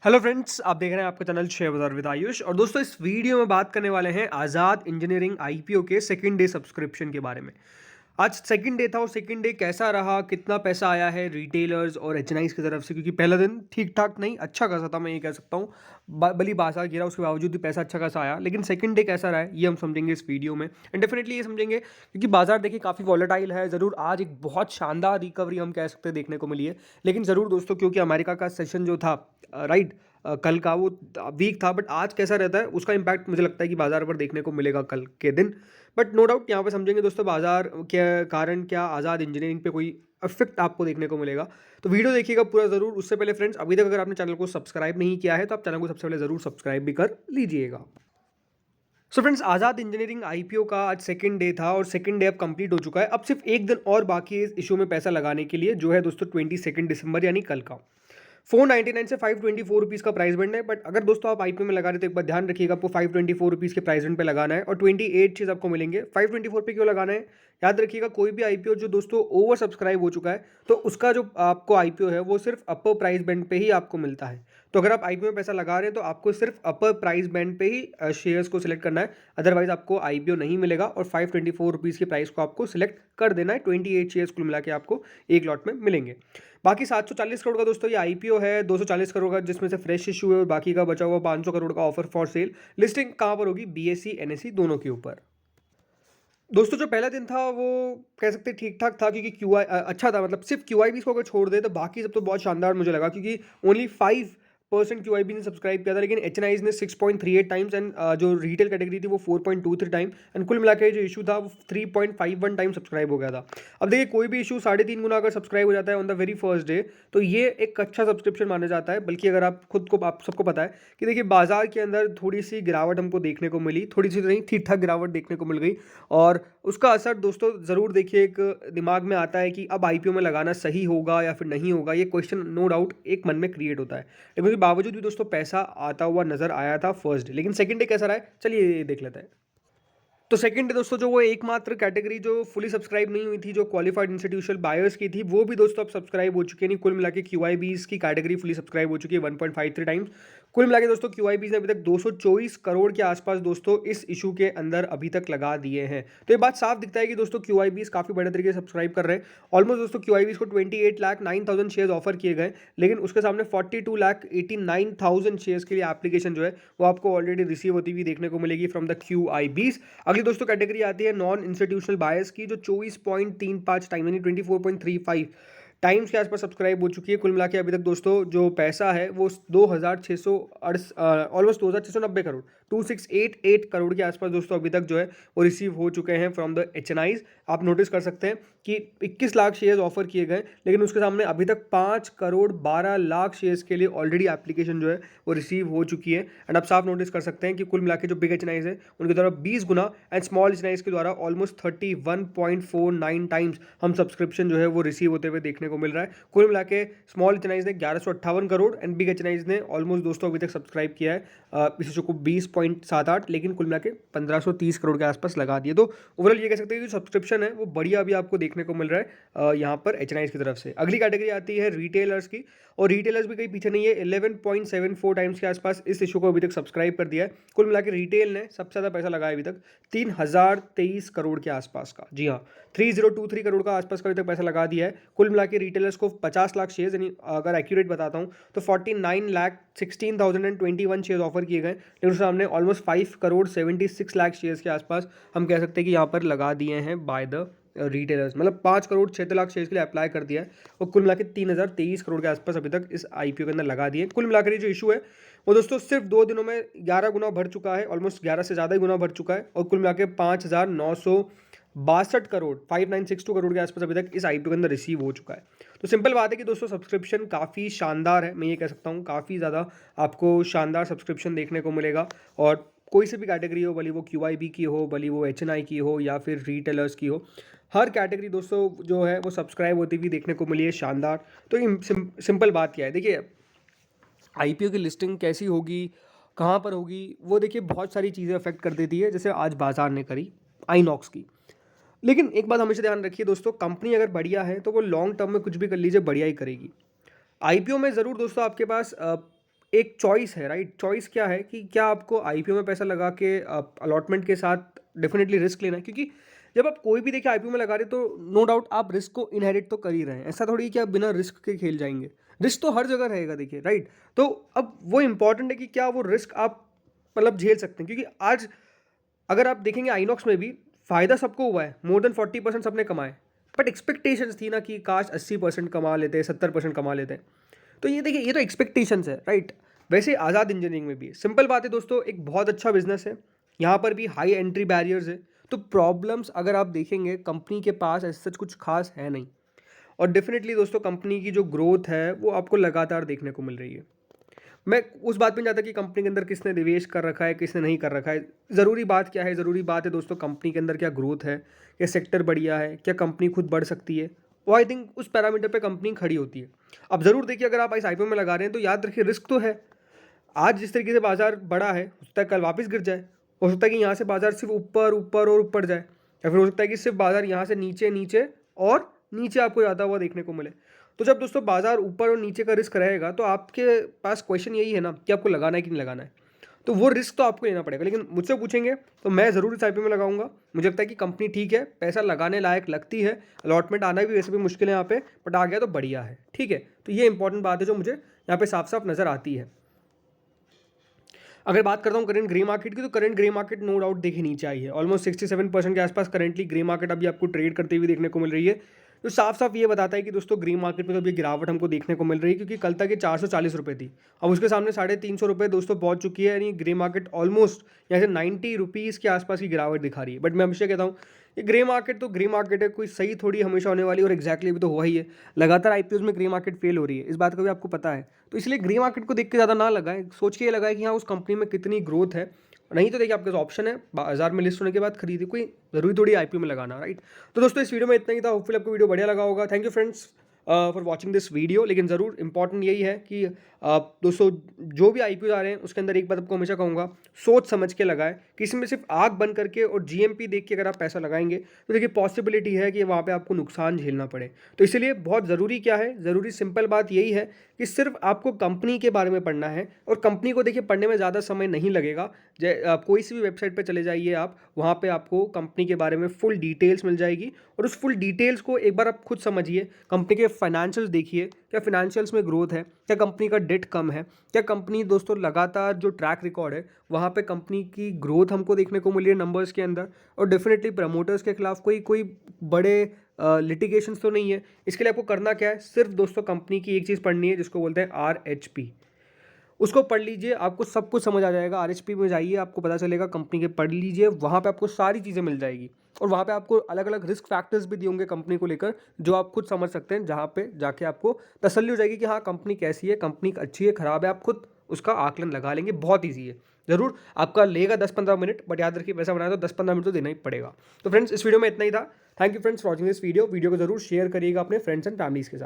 Hello friends, आप देख रहे हैं आपका चैनल शेयर बाजार विद आयुष। और दोस्तों, इस वीडियो में बात करने वाले हैं आज़ाद इंजीनियरिंग आईपीओ के सेकंड डे सब्सक्रिप्शन के बारे में। आज सेकंड डे था और सेकंड डे कैसा रहा, कितना पैसा आया है रिटेलर्स और एचएनआईज की तरफ से, क्योंकि पहला दिन ठीक ठाक नहीं, अच्छा खासा था, मैं ये कह सकता हूँ। भली बाजार गिरा, उसके बावजूद भी पैसा अच्छा खासा आया, लेकिन सेकंड डे कैसा रहा है ये हम समझेंगे इस वीडियो में। एंड डेफिनेटली ये समझेंगे क्योंकि बाजार देखिए काफ़ी वॉलेटाइल है। ज़रूर आज एक बहुत शानदार रिकवरी हम कह सकते हैं देखने को मिली है, लेकिन ज़रूर दोस्तों, क्योंकि अमेरिका का सेशन जो था, राइट, कल का वो वीक था, बट आज कैसा रहता है उसका इम्पैक्ट मुझे लगता है कि बाजार पर देखने को मिलेगा कल के दिन। बट नो डाउट यहाँ पे समझेंगे दोस्तों बाजार के कारण क्या आज़ाद इंजीनियरिंग पे कोई इफेक्ट आपको देखने को मिलेगा। तो वीडियो देखिएगा पूरा ज़रूर। उससे पहले फ्रेंड्स, अभी तक अगर आपने चैनल को सब्सक्राइब नहीं किया है तो आप चैनल को सबसे पहले ज़रूर सब्सक्राइब भी कर लीजिएगा। सो फ्रेंड्स, आज़ाद इंजीनियरिंग आईपीओ का आज सेकंड डे था और सेकंड डे अब कंप्लीट हो चुका है। अब सिर्फ एक दिन और बाकी है इस इशू में पैसा लगाने के लिए, जो है दोस्तों 22 दिसंबर यानी कल का। 499 से 524 रुपीज़ का प्राइस बैंड है। बट अगर दोस्तों आप आईपीओ में लगा रहे तो एक बार ध्यान रखिएगा, आपको 524 रुपीज़ के प्राइस बैंड पे लगाना है और 28 चीज़ आपको मिलेंगे। 524 पे क्यों लगाना है, याद रखिएगा, कोई भी आईपीओ जो दोस्तों ओवर सब्सक्राइब हो चुका है तो उसका जो आपको आईपीओ है वो सिर्फ अपर प्राइस बैंड पे ही आपको मिलता है। तो अगर आप आईपीओ में पैसा लगा रहे हैं तो आपको सिर्फ अपर प्राइस बैंड पे ही शेयर्स को सिलेक्ट करना है, अदरवाइज आपको आईपीओ नहीं मिलेगा। और 524 रुपीज़ के प्राइस को आपको सिलेक्ट कर देना है। 28 शेयर्स कुल मिला के आपको एक लॉट में मिलेंगे। बाकी 740 करोड़ का दोस्तों ये आईपीओ है, 240 करोड़ का जिसमें से फ्रेश इशू है और बाकी का बचा हुआ 500 करोड़ का ऑफर फॉर सेल। लिस्टिंग कहाँ पर होगी, बीएसई एनएसई दोनों के ऊपर। दोस्तों, जो पहला दिन था वो कह सकते हैं ठीक ठाक था, क्योंकि अच्छा था। मतलब सिर्फ क्यूआईबी को अगर छोड़ दे तो बाकी सब तो बहुत शानदार मुझे लगा, क्योंकि ओनली 5% क्यूआईबी ने सब्सक्राइब किया था, लेकिन एचएनआईज ने 6.38 टाइम्स एंड जो रिटेल कैटेगरी थी वो 4.23 टाइम, एंड कुल मिला के जो इशू था वो 3.51 टाइम सब्सक्राइब हो गया था। अब देखिए, कोई भी इशू 3.5 गुना अगर सब्सक्राइब हो जाता है on the very first day तो ये एक अच्छा सब्सक्रिप्शन माना जाता है। बल्कि अगर आप सबको पता है कि देखिए बाजार के अंदर थोड़ी सी गिरावट हमको देखने को मिली, थोड़ी सी नहीं, ठीक ठाक गिरावट देखने को मिल गई। और उसका असर दोस्तों ज़रूर देखिए एक दिमाग में आता है कि अब आईपीओ में लगाना सही होगा या फिर नहीं होगा, ये क्वेश्चन नो डाउट एक मन में क्रिएट होता है। लेकिन उसके बावजूद भी दोस्तों पैसा आता हुआ नजर आया था फर्स्ट डे। लेकिन सेकंड डे कैसा रहा है, चलिए ये देख लेते हैं। तो सेकंड डे दोस्तों, जो वो एकमात्र कैटेगरी जो फुली सब्सक्राइब नहीं हुई थी, जो क्वालिफाइड इंस्टीट्यूशनल बायर्स की थी, वो भी दोस्तों अब सब्सक्राइब हो चुकी है। नहीं, कुल मिला के क्यूआईबीज की कैटेगरी फुली सब्सक्राइब हो चुकी है 1.53 टाइम्स। कुल मिला के दोस्तों क्यूआईबीज ने अभी तक 224 करोड़ के आसपास दोस्तों इस इशू के अंदर अभी तक लगा दिए हैं। तो ये बात साफ दिखता है कि दोस्तों क्यूआईबीज काफी बड़े तरीके से सब्सक्राइब कर रहे हैं। ऑलमोस्ट दोस्तों क्यूआईबीज को 28,09,000 शेयर ऑफर किए गए, लेकिन उसके सामने 42,89,000 शेयर्स के लिए एप्लीकेशन जो है वो आपको ऑलरेडी रिसीव होती हुई देखने को मिलेगी फ्रॉम द क्यूआईबीज। अगली दोस्तों कैटेगरी आती है नॉन इंस्टीट्यूशनल बायर्स की, जो 24.35 टाइम यानी 24.35 टाइम्स के आसपास सब्सक्राइब हो चुकी है। कुल मिला के अभी तक दोस्तों जो पैसा है वो 2,600 ऑलमोस्ट 2,690 करोड़, 2,688 करोड़ के आसपास दोस्तों अभी तक जो है वो रिसीव हो चुके हैं फ्रॉम द एचएनआईज। आप नोटिस कर सकते हैं कि 21 लाख शेयर्स ऑफर किए गए, लेकिन उसके सामने अभी तक 5,12,00,000 शेयर्स के लिए ऑलरेडी एप्लीकेशन जो है वो रिसीव हो चुकी है। एंड आप साफ नोटिस कर सकते हैं कि कुल मिला के जो बिग एचएनआईज है उनके द्वारा 20 गुना एंड स्मॉल एचएनआईज के द्वारा ऑलमोस्ट 31.49 टाइम्स हम सब्सक्रिप्शन जो है वो रिसीव होते हुए देखने को मिल रहा है। कुल मिला के स्मॉल एचएनआईज ने 1158 करोड़ एंड बिग एचएनआईज ने ऑलमोस्ट दोस्तों अभी तक सब्सक्राइब किया है इस इशू को 20.78, लेकिन कुल मिला के 1,530 करोड़ के आसपास लगा दिए। तो ओवरऑल ये कह सकते हैं कि जो सब्सक्रिप्शन है वो बढ़िया अभी आपको देखने को मिल रहा है यहाँ पर एचएनआईज की तरफ से। अगली कैटेगरी आती है रिटेलर्स की, और रिटेलर्स भी कहीं पीछे नहीं है, 11.74 टाइम्स के आसपास इस इशू को अभी तक सब्सक्राइब कर दिया है। कुल मिला के रिटेल ने सबसे ज़्यादा पैसा लगाया अभी तक 3,023 करोड़ के आसपास का, जी हाँ, 3,023 करोड़ का आसपास का अभी तक पैसा लगा दिया है। कुल मिला के रिटेलर्स को 50 लाख शेयर्स, यानी अगर एक्यूरेट बताता हूँ तो 49,16,021 शेयर्स ऑफर किए गए, लेकिन उसके सामने ऑलमोस्ट 5,76,00,000 शेयर्स के आसपास हम कह सकते हैं कि यहाँ पर लगा दिए हैं बाय द रिटेलर्स। मतलब 5,76,00,000 शेयर्स के लिए अप्लाई कर दिया है और कुल मिला के 3,023 करोड़ के आसपास अभी तक इस आईपीओ के अंदर लगा दिए। कुल मिलाकर ये जो इशू है वो दोस्तों सिर्फ 2 दिनों में 11 गुना बढ़ चुका है, ऑलमोस्ट 11 से ज़्यादा ही गुना बढ़ चुका है, और कुल मिला के 5,962 करोड़, 5,962 करोड़ के आसपास अभी तक इस आईपीओ के अंदर रिसीव हो चुका है। तो सिंपल बात है कि दोस्तों सब्सक्रिप्शन काफ़ी शानदार है, मैं ये कह सकता हूँ काफ़ी ज़्यादा आपको शानदार सब्सक्रिप्शन देखने को मिलेगा। और कोई सी भी कैटेगरी हो, भले वो क्यूआईबी की हो, भले वो एचएनआई की हो या फिर रिटेलर्स की हो, हर कैटेगरी दोस्तों जो है वो सब्सक्राइब होती हुई देखने को मिली है, शानदार। तो सिंपल बात क्या है, देखिए आईपीओ की लिस्टिंग कैसी होगी, कहाँ पर होगी, वो देखिए बहुत सारी चीज़ें अफेक्ट कर देती है, जैसे आज बाजार ने करी आईनॉक्स की। लेकिन एक बात हमेशा ध्यान रखिए दोस्तों, कंपनी अगर बढ़िया है तो वो लॉन्ग टर्म में कुछ भी कर लीजिए बढ़िया ही करेगी। आईपीओ में ज़रूर दोस्तों आपके पास एक चॉइस है, राइट? चॉइस क्या है कि क्या आपको आईपीओ में पैसा लगा के अलॉटमेंट के साथ डेफिनेटली रिस्क लेना है, क्योंकि जब आप कोई भी देखिए आईपीओ में लगा रहे तो नो डाउट आप रिस्क को इनहेरिट तो कर ही रहे हैं। ऐसा थोड़ी कि आप बिना रिस्क के खेल जाएंगे, रिस्क तो हर जगह रहेगा देखिए, राइट? तो अब वो इंपॉर्टेंट है कि क्या वो रिस्क आप मतलब झेल सकते हैं, क्योंकि आज अगर आप देखेंगे आइनॉक्स में भी फ़ायदा सबको हुआ है, मोर देन 40% सबने कमाए, बट एक्सपेक्टेशंस थी ना कि काश 80% कमा लेते, 70% कमा लेते। तो ये देखिए, ये तो एक्सपेक्टेशंस है, राइट? वैसे आज़ाद इंजीनियरिंग में भी सिंपल बात है दोस्तों, एक बहुत अच्छा बिजनेस है, यहाँ पर भी हाई एंट्री बैरियर्स है। तो प्रॉब्लम्स अगर आप देखेंगे कंपनी के पास ऐसा सच कुछ खास है नहीं, और डेफिनेटली दोस्तों कंपनी की जो ग्रोथ है वो आपको लगातार देखने को मिल रही है। मैं उस बात पे नहीं जाता कि कंपनी के अंदर किसने निवेश कर रखा है, किसने नहीं कर रखा है। ज़रूरी बात क्या है? ज़रूरी बात है दोस्तों कंपनी के अंदर क्या ग्रोथ है, क्या सेक्टर बढ़िया है, क्या कंपनी खुद बढ़ सकती है। वो आई थिंक उस पैरामीटर पे कंपनी खड़ी होती है। अब ज़रूर देखिए, अगर आप इस आईपीओ में लगा रहे हैं तो याद रखिए रिस्क तो है। आज जिस तरीके से बाजार बढ़ा है, हो सकता है कल वापस गिर जाए। हो सकता है कि यहाँ से बाजार सिर्फ ऊपर ऊपर और ऊपर जाए, या फिर हो सकता है कि सिर्फ बाजार यहाँ से नीचे नीचे और नीचे आपको जाता हुआ देखने को मिले। तो जब दोस्तों बाजार ऊपर और नीचे का रिस्क रहेगा तो आपके पास क्वेश्चन यही है ना कि आपको लगाना है कि नहीं लगाना है। तो वो रिस्क तो आपको लेना पड़ेगा, लेकिन मुझसे पूछेंगे तो मैं ज़रूर इस आईपीओ में लगाऊंगा। मुझे लगता है कि कंपनी ठीक है, पैसा लगाने लायक लगती है, अलॉटमेंट आना भी वैसे भी मुश्किल है यहाँ पे, बट आ गया तो बढ़िया है, ठीक है। तो ये इंपॉर्टेंट बात है जो मुझे यहाँ पे साफ साफ नज़र आती है। अगर बात करता हूँ करंट ग्रे मार्केट की, तो current grey market no doubt देखिए नीचे आई है, ऑलमोस्ट 67% के आसपास करंटली ग्रे मार्केट अभी आपको ट्रेड करते हुए देखने को मिल रही है। तो साफ साफ ये बताता है कि दोस्तों ग्रे मार्केट में तो अभी गिरावट हमको देखने को मिल रही है, क्योंकि कल तक ये 440 रुपये थी, अब उसके सामने 350 रुपये दोस्तों पहुंच चुकी है। यानी ग्रे मार्केट ऑलमोस्ट यहाँ से 90 रुपीज़ के आसपास की गिरावट दिखा रही है। बट मैं हमेशा कहता हूँ ये ग्रे मार्केट तो ग्रे मार्केट है, कोई सही थोड़ी हमेशा होने वाली, और एक्जैक्टली अभी तो हुआ ही है। लगातार आईपीओ में ग्रे मार्केट फेल हो रही है, इस बात का भी आपको पता है। तो इसलिए ग्रे मार्केट को देख के ज़्यादा ना लगाएं, सोच के ये लगाए कि हाँ उस कंपनी में कितनी ग्रोथ है। नहीं तो देखिए आपके पास ऑप्शन है, बाजार में लिस्ट होने के बाद खरीदे, कोई जरूरी थोड़ी आईपीओ में लगाना, राइट? तो दोस्तों इस वीडियो में इतना ही था, होपफुली आपको वीडियो बढ़िया लगा होगा। Thank you friends for watching this video. लेकिन ज़रूर इंपॉर्टेंट यही है कि दोस्तों जो भी आईपीओ आ रहे हैं उसके अंदर एक बात आपको हमेशा कहूँगा, सोच समझ के लगाएं। कि इसमें सिर्फ आग बंद करके और जीएमपी देख के अगर आप पैसा लगाएंगे तो देखिए पॉसिबिलिटी है कि वहाँ पे आपको नुकसान झेलना पड़े। तो इसीलिए बहुत ज़रूरी क्या है, ज़रूरी सिंपल बात यही है कि सिर्फ आपको कंपनी के बारे में पढ़ना है, और कंपनी को देखिए पढ़ने में ज़्यादा समय नहीं लगेगा। कोई सी भी वेबसाइट पे चले जाइए आप, वहाँ पे आपको कंपनी के बारे में फुल डिटेल्स मिल जाएगी, और उस फुल डिटेल्स को एक बार आप खुद समझिए। कंपनी के फाइनेंशियल्स देखिए, क्या फाइनेंशियल्स में ग्रोथ है, क्या कंपनी का डेट कम है, क्या कंपनी दोस्तों लगातार जो ट्रैक रिकॉर्ड है वहाँ पे कंपनी की ग्रोथ हमको देखने को मिली है नंबर्स के अंदर, और डेफिनेटली प्रमोटर्स के खिलाफ कोई कोई बड़े लिटिगेशंस तो नहीं है। इसके लिए आपको करना क्या है, सिर्फ दोस्तों कंपनी की एक चीज़ पढ़नी है जिसको बोलते हैं RHP। उसको पढ़ लीजिए, आपको सब कुछ समझ आ जाएगा। RHP में जाइए, आपको पता चलेगा, कंपनी के पढ़ लीजिए, वहाँ पे आपको सारी चीज़ें मिल जाएगी। और वहाँ पे आपको अलग अलग रिस्क फैक्टर्स भी दिए होंगे कंपनी को लेकर, जो आप खुद समझ सकते हैं, जहाँ पे जाके आपको तसल्ली हो जाएगी कि हाँ कंपनी कैसी है, कंपनी अच्छी है खराब है, आप खुद उसका आकलन लगा लेंगे। बहुत ईजी है, ज़रूर आपका लेगा 10-15 मिनट, बट याद रखिए पैसा बनाया तो 10-15 मिनट तो देना ही पड़ेगा। तो फ्रेंड्स इस वीडियो में इतना ही था। Thank you friends for watching this video. Video को जरूर शेयर करिएगा अपने फ्रेंड्स एंड फैमिलीज़ के साथ।